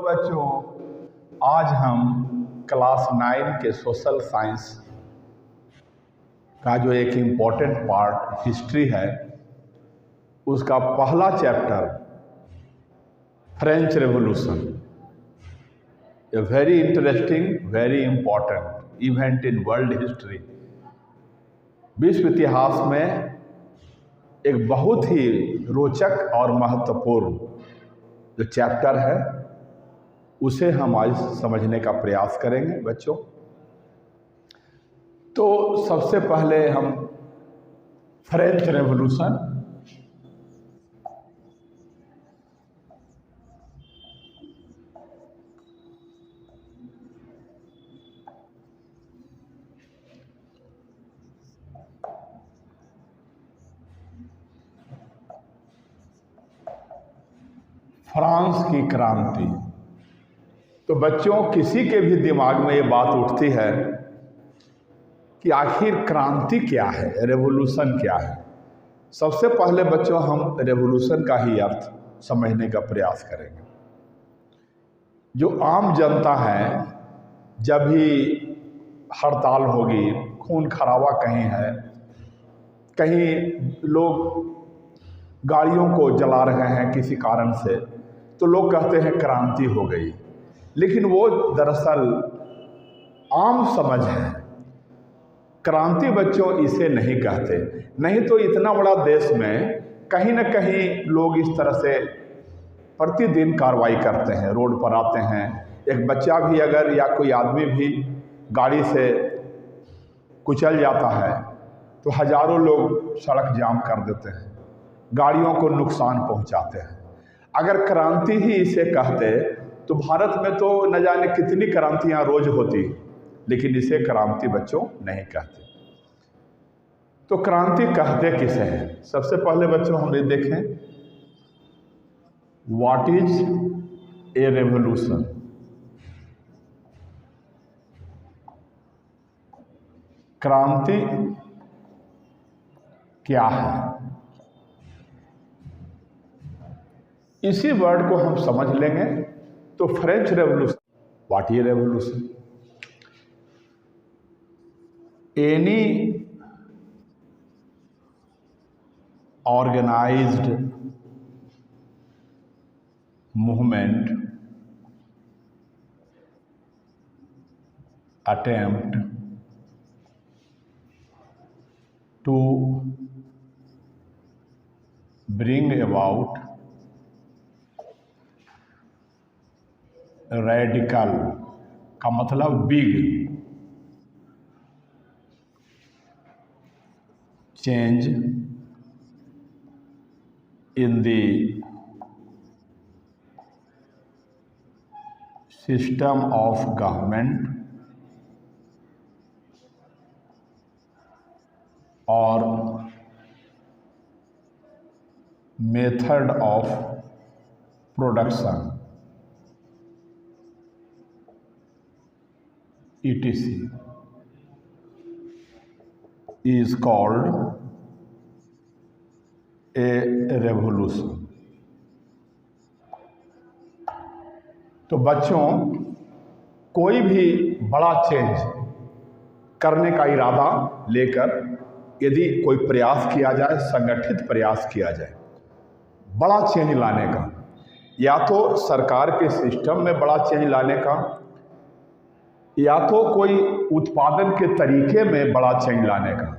तो बच्चों, आज हम क्लास 9 के सोशल साइंस का जो एक इम्पॉर्टेंट पार्ट हिस्ट्री है, उसका पहला chapter French revolution, a very interesting, very important event in world history, विश्व इतिहास में एक बहुत ही रोचक और महत्वपूर्ण जो चैप्टर है, उसे हम आज समझने का प्रयास करेंगे बच्चों। तो सबसे पहले हम फ्रेंच रेवोल्यूशन, फ्रांस की क्रांति। तो बच्चों, किसी के भी दिमाग में ये बात उठती है कि आखिर क्रांति क्या है, रेवोल्यूशन क्या है। सबसे पहले बच्चों हम रेवोल्यूशन का ही अर्थ समझने का प्रयास करेंगे। जो आम जनता है, जब भी हड़ताल होगी, खून खराबा कहीं है, कहीं लोग गाड़ियों को जला रहे हैं किसी कारण से, तो लोग कहते हैं क्रांति हो गई, लेकिन वो दरअसल आम समझ है। क्रांति बच्चों इसे नहीं कहते। नहीं तो इतना बड़ा देश में कहीं न कहीं लोग इस तरह से प्रतिदिन कार्रवाई करते हैं, रोड पर आते हैं। एक बच्चा भी अगर या कोई आदमी भी गाड़ी से कुचल जाता है तो हजारों लोग सड़क जाम कर देते हैं, गाड़ियों को नुकसान पहुंचाते हैं। अगर क्रांति ही इसे कहते तो भारत में तो न जाने कितनी क्रांतियां रोज होती, लेकिन इसे क्रांति बच्चों नहीं कहते। तो क्रांति कहते किसे हैं? सबसे पहले बच्चों हम ये देखें, व्हाट इज ए रेवोल्यूशन। क्रांति क्या है? इसी वर्ड को हम समझ लेंगे तो French revolution, what is revolution? Any organized movement attempt to bring about radical का मतलब big change in the system of government or method of production etc. is called A revolution. तो बच्चों, कोई भी बड़ा चेंज करने का इरादा लेकर यदि कोई प्रयास किया जाए, संगठित प्रयास किया जाए बड़ा चेंज लाने का, या तो सरकार के सिस्टम में बड़ा चेंज लाने का, या तो कोई उत्पादन के तरीके में बड़ा चेंज लाने का,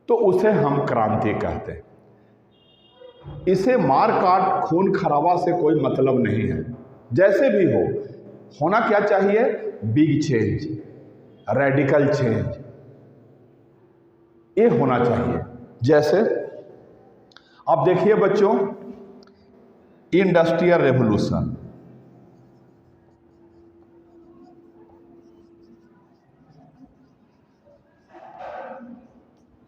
तो उसे हम क्रांति कहते हैं। इसे मार काट खून खराबा से कोई मतलब नहीं है। जैसे भी हो, होना क्या चाहिए? बिग चेंज, रेडिकल चेंज, ये होना चाहिए। जैसे आप देखिए बच्चों, इंडस्ट्रियल रेवोल्यूशन,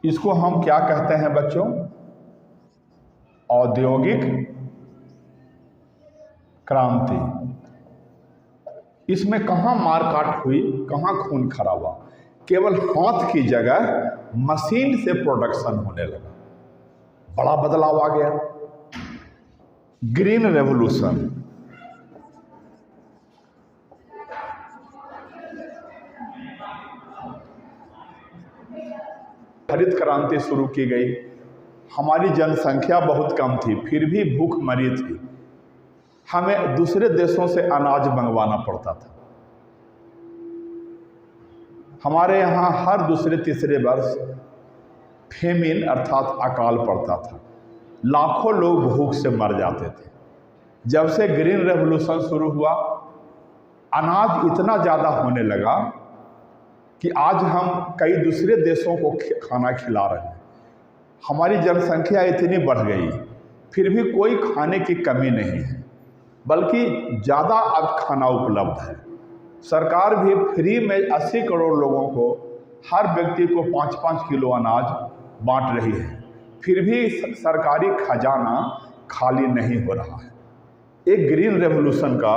इसको हम क्या कहते हैं बच्चों? औद्योगिक क्रांति। इसमें कहाँ मारकाट हुई, कहाँ खून खराबा? केवल हाथ की जगह मशीन से प्रोडक्शन होने लगा, बड़ा बदलाव आ गया। ग्रीन रेवोल्यूशन, हरित क्रांति शुरू की गई। हमारी जनसंख्या बहुत कम थी, फिर भी भूखमरी थी। हमें दूसरे देशों से अनाज मंगवाना पड़ता था। हमारे यहाँ हर दूसरे तीसरे वर्ष फेमिन अर्थात अकाल पड़ता था। लाखों लोग भूख से मर जाते थे। जब से ग्रीन रेवोल्यूशन शुरू हुआ, अनाज इतना ज़्यादा होने लगा कि आज हम कई दूसरे देशों को खाना खिला रहे हैं। हमारी जनसंख्या इतनी बढ़ गई, फिर भी कोई खाने की कमी नहीं है, बल्कि ज़्यादा अब खाना उपलब्ध है। सरकार भी फ्री में 80 करोड़ लोगों को, हर व्यक्ति को 5-5 किलो अनाज बांट रही है। फिर भी सरकारी खजाना खाली नहीं हो रहा है। एक ग्रीन रेवोल्यूशन का,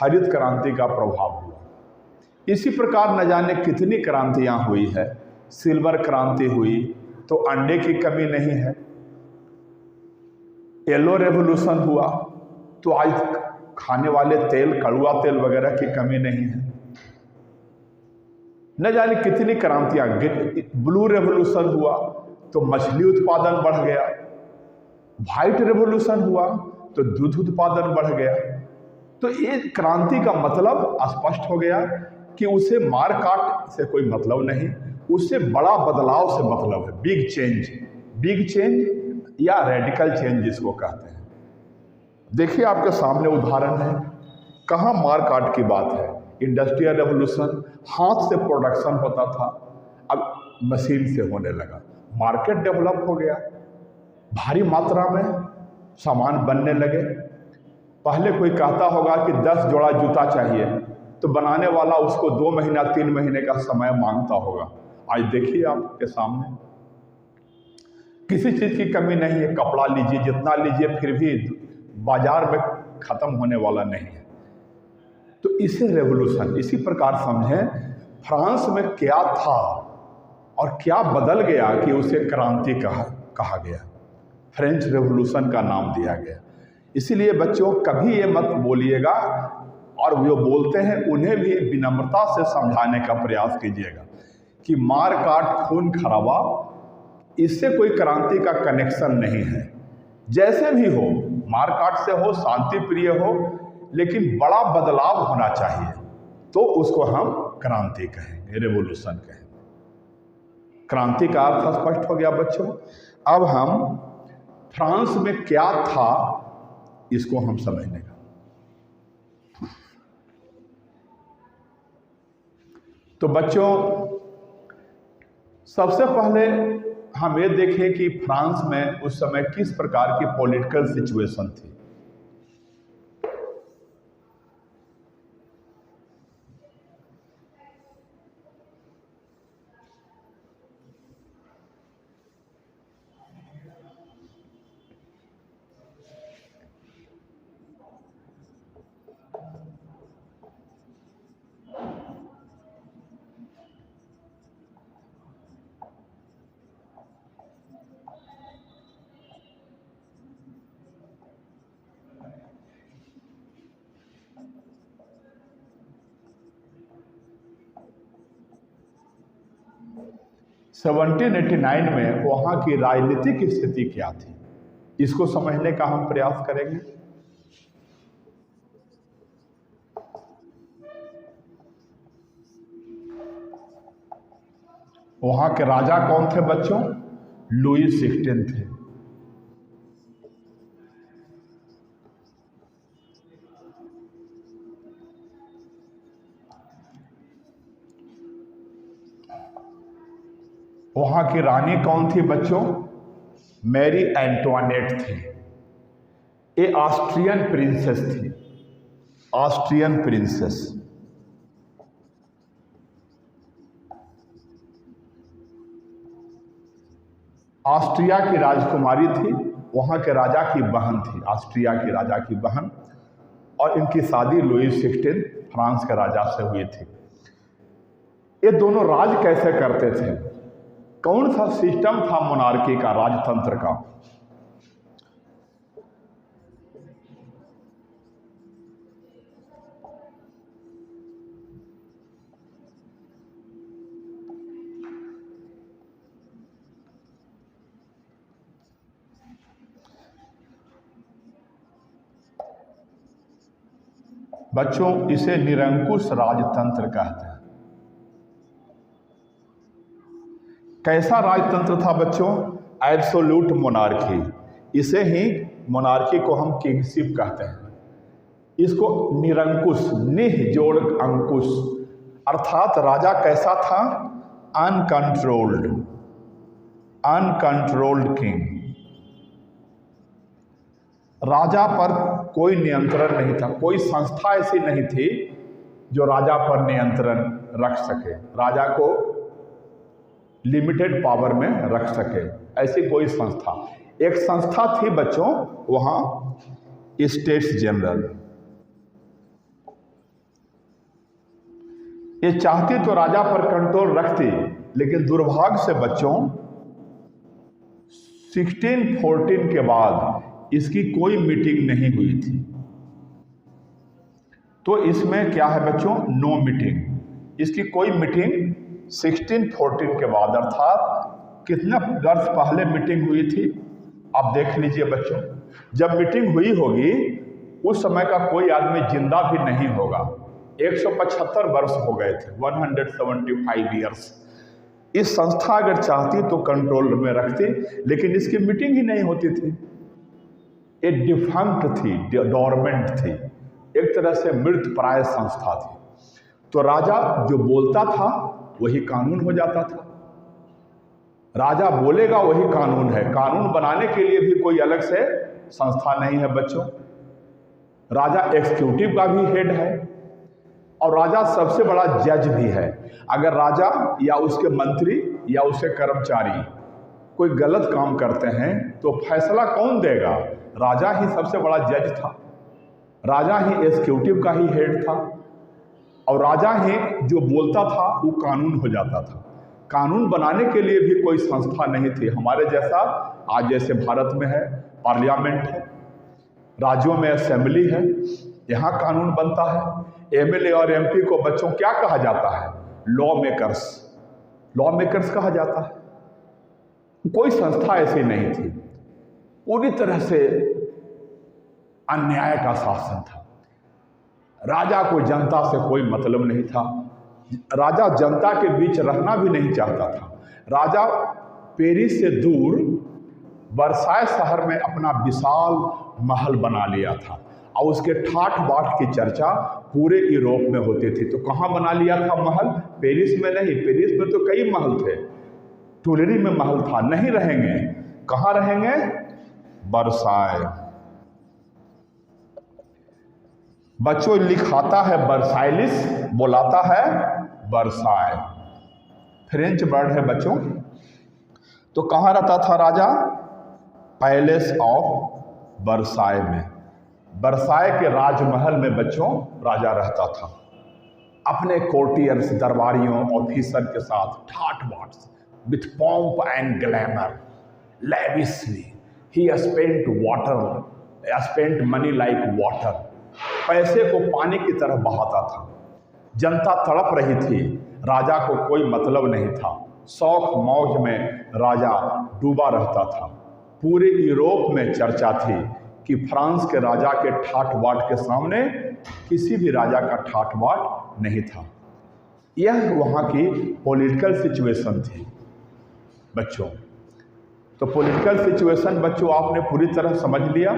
हरित क्रांति का प्रभाव हुआ। इसी प्रकार न जाने कितनी क्रांतियां हुई है। सिल्वर क्रांति हुई तो अंडे की कमी नहीं है। येलो रेवोल्यूशन हुआ तो आज खाने वाले तेल, कड़वा तेल वगैरह की कमी नहीं है। न जाने कितनी क्रांतियां। ब्लू रेवोल्यूशन हुआ तो मछली उत्पादन बढ़ गया। व्हाइट रेवोल्यूशन हुआ तो दूध उत्पादन बढ़ गया। तो ये क्रांति का मतलब स्पष्ट हो गया कि उसे मार काट से कोई मतलब नहीं, उससे बड़ा बदलाव से मतलब है। बिग चेंज या रेडिकल चेंज जिसको कहते हैं। देखिए आपके सामने उदाहरण है, कहाँ मार काट की बात है। इंडस्ट्रियल रेवोल्यूशन, हाथ से प्रोडक्शन होता था, अब मशीन से होने लगा। मार्केट डेवलप हो गया, भारी मात्रा में सामान बनने लगे। पहले कोई कहता होगा कि 10 जोड़ा जूता चाहिए, तो बनाने वाला उसको 2 महीना 3 महीने का समय मांगता होगा। आज देखिए आपके सामने किसी चीज़ की कमी नहीं है। कपड़ा लीजिए, जितना लीजिए, फिर भी बाजार में ख़त्म होने वाला नहीं है। तो इसे रेवोल्यूशन, इसी प्रकार समझें फ्रांस में क्या था और क्या बदल गया कि उसे क्रांति कहा गया, फ्रेंच रेवोल्यूशन का नाम दिया गया। इसीलिए बच्चों कभी ये मत बोलिएगा, और जो बोलते हैं उन्हें भी विनम्रता से समझाने का प्रयास कीजिएगा कि मार काट, खून खराबा, इससे कोई क्रांति का कनेक्शन नहीं है। जैसे भी हो, मार काट से हो, शांति प्रिय हो, लेकिन बड़ा बदलाव होना चाहिए, तो उसको हम क्रांति कहेंगे, रेवोल्यूशन कहेंगे। क्रांति का अर्थ स्पष्ट हो गया बच्चों। अब हम फ्रांस में क्या था इसको हम समझने का। तो बच्चों सबसे पहले हम ये देखें कि फ्रांस में उस समय किस प्रकार की पॉलिटिकल सिचुएशन थी। सेवनटीन 1889 में वहाँ की राजनीतिक स्थिति क्या थी, इसको समझने का हम प्रयास करेंगे। वहाँ के राजा कौन थे बच्चों? लुई 16 थे। वहाँ की रानी कौन थी बच्चों? मैरी एंटोनेट थी। ये ऑस्ट्रियन प्रिंसेस थी, ऑस्ट्रियन प्रिंसेस। ऑस्ट्रिया की राजकुमारी थी, वहाँ के राजा की बहन थी, ऑस्ट्रिया की राजा की बहन, और इनकी शादी लुई 16 फ्रांस के राजा से हुई थी। ये दोनों राज कैसे करते थे? कौन सा सिस्टम था मोनार्की का, राजतंत्र का? बच्चों इसे निरंकुश राजतंत्र कहते हैं। कैसा राजतंत्र था बच्चों? Absolute monarchy. इसे ही मोनार्की को हम किंगशिप कहते हैं। इसको निरंकुश, निह जोड़ अंकुश, अर्थात राजा कैसा था? Uncontrolled king. राजा पर कोई नियंत्रण नहीं था, कोई संस्था ऐसी नहीं थी जो राजा पर नियंत्रण रख सके, राजा को लिमिटेड पावर में रख सके, ऐसी कोई संस्था। एक संस्था थी बच्चों वहां, स्टेट्स जनरल। ये चाहती तो राजा पर कंट्रोल रखती, लेकिन दुर्भाग्य से बच्चों 1614 के बाद इसकी कोई मीटिंग नहीं हुई थी। तो इसमें क्या है बच्चों? No meeting. इसकी कोई मीटिंग 1614 के बाद, अर्थात कितने वर्ष पहले मीटिंग हुई थी आप देख लीजिए बच्चों। जब मीटिंग हुई होगी उस समय का कोई आदमी जिंदा भी नहीं होगा। 175 वर्ष हो गए थे, 175 ईयर्स। इस संस्था अगर चाहती तो कंट्रोल में रखती, लेकिन इसकी मीटिंग ही नहीं होती थी। ये डिफंक्ट थी, डोरमेंट थी, एक तरह से मृत प्राय संस्था थी। तो राजा जो बोलता था वही कानून हो जाता था। राजा बोलेगा वही कानून है। कानून बनाने के लिए भी कोई अलग से संस्था नहीं है बच्चों। राजा एग्जीक्यूटिव का भी हेड है और राजा सबसे बड़ा जज भी है। अगर राजा या उसके मंत्री या उसके कर्मचारी कोई गलत काम करते हैं तो फैसला कौन देगा? राजा ही सबसे बड़ा जज था, राजा ही एग्जीक्यूटिव का ही हेड था, और राजा ही जो बोलता था वो कानून हो जाता था। कानून बनाने के लिए भी कोई संस्था नहीं थी हमारे जैसा। आज जैसे भारत में है पार्लियामेंट है, राज्यों में असेंबली है, यहाँ कानून बनता है। एमएलए और एमपी को बच्चों क्या कहा जाता है? लॉ मेकर्स कहा जाता है। कोई संस्था ऐसी नहीं थी। पूरी तरह से अन्याय का शासन था। राजा को जनता से कोई मतलब नहीं था। राजा जनता के बीच रहना भी नहीं चाहता था। राजा पेरिस से दूर वर्साय शहर में अपना विशाल महल बना लिया था और उसके ठाठ बाट की चर्चा पूरे यूरोप में होती थी। तो कहाँ बना लिया था महल? पेरिस में नहीं। पेरिस में तो कई महल थे, टुलेरी में महल था। नहीं रहेंगे, कहाँ रहेंगे? वर्साय। बच्चों लिखाता है वर्साइलिस, बोलाता है वर्साय। फ्रेंच वर्ड है बच्चों। तो कहाँ रहता था राजा? पैलेस ऑफ वर्साय में। वर्साय के राजमहल में बच्चों राजा रहता था अपने कोर्टियर्स, दरबारियों, ऑफिसर के साथ ठाठ बाट से, with pomp and glamour, lavishly he spent money like water। पैसे को पानी की तरह बहाता था। जनता तड़प रही थी, राजा को कोई मतलब नहीं था। शौक मौज में राजा डूबा रहता था। पूरे यूरोप में चर्चा थी कि फ्रांस के राजा के ठाठ बाट के सामने किसी भी राजा का ठाठ बाट नहीं था। यह वहाँ की पॉलिटिकल सिचुएशन थी बच्चों। तो पॉलिटिकल सिचुएशन बच्चों आपने पूरी तरह समझ लिया।